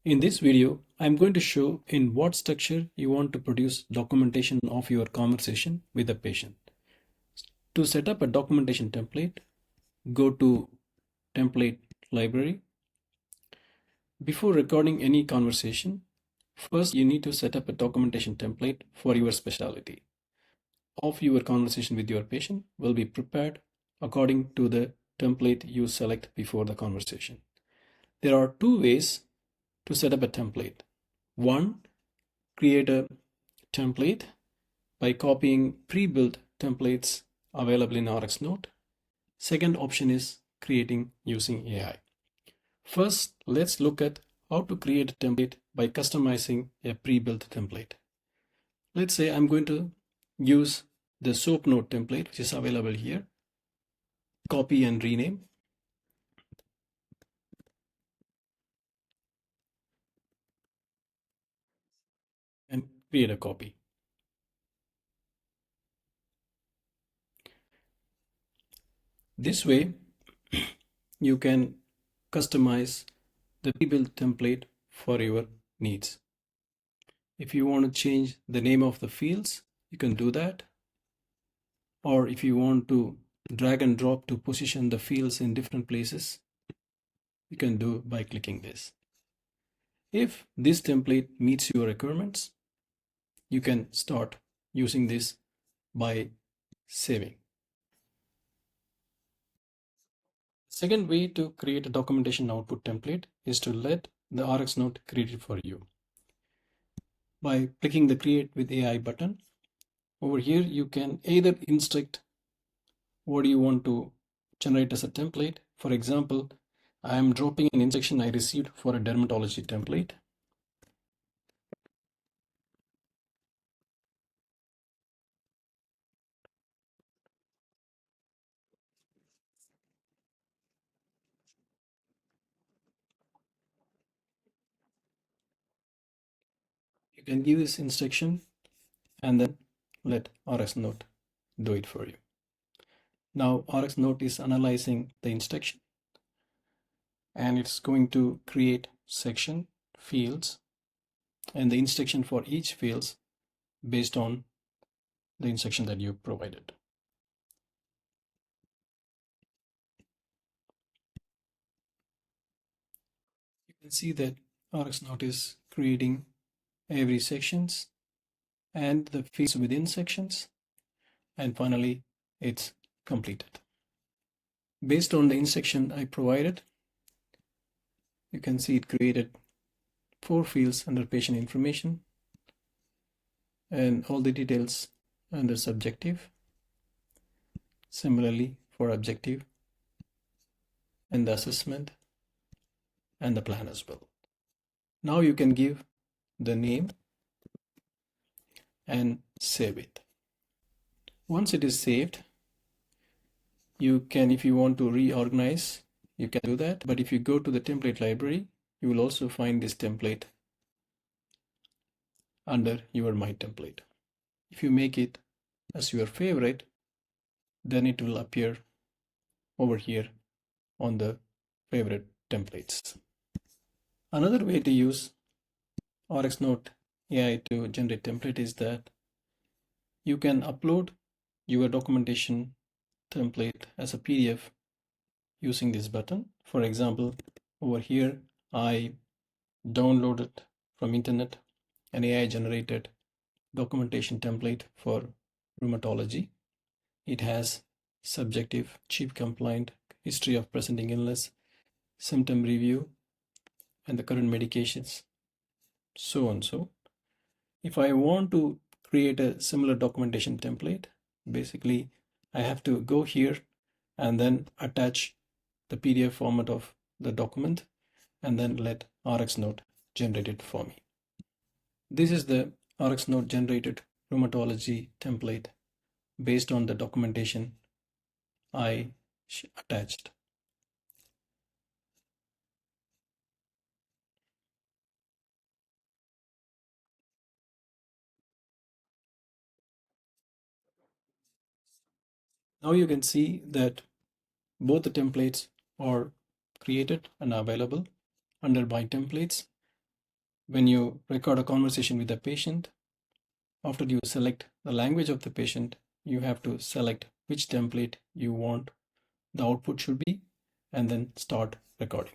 In this video, I'm going to show in what structure you want to produce documentation of your conversation with the patient. To set up a documentation template, go to Template Library. Before recording any conversation, first you need to set up a documentation template for your specialty. Of your conversation with your patient will be prepared according to the template you select before the conversation. There are two ways to set up a template. One, create a template by copying pre-built templates available in RxNote. Second option is creating using AI. First, let's look at how to create a template by customizing a pre-built template. Let's say I'm going to use the soap note template, which is available here. Copy and rename. And create a copy. This way, you can customize the pre-built template for your needs. If you want to change the name of the fields, you can do that. Or if you want to drag and drop to position the fields in different places, you can do by clicking this. If this template meets your requirements, you can start using this by saving. Second way to create a documentation output template is to let the RxNote create it for you. By clicking the Create with AI button, over here you can either instruct what do you want to generate as a template. For example, I am dropping an instruction I received for a dermatology template. You can give this instruction and then let RxNote do it for you. Now RxNote is analyzing the instruction and it's going to create section fields and the instruction for each fields based on the instruction that you provided. You can see that RxNote is creating every sections and the fields within sections, and finally it's completed. Based on the instruction I provided, you can see it created 4 fields under patient information and all the details under subjective. Similarly for objective and the assessment and the plan as well. Now you can give the name and save it. Once it is saved, you can, if you want to reorganize, you can do that. But if you go to the template library, you will also find this template under your My Template. If you make it as your favorite, then it will appear over here on the favorite templates. Another way to use RxNote AI to generate template is that you can upload your documentation template as a PDF using this button. For example, over here I downloaded from internet an AI generated documentation template for rheumatology. It has subjective, chief complaint, history of presenting illness, symptom review, and the current medications, so on. So if I want to create a similar documentation template, basically I have to go here and then attach the PDF format of the document and then let RxNote generate it for me. This is the RxNote generated rheumatology template based on the documentation I attached. Now you can see that both the templates are created and available under My Templates. When you record a conversation with a patient, after you select the language of the patient, you have to select which template you want the output should be and then start recording.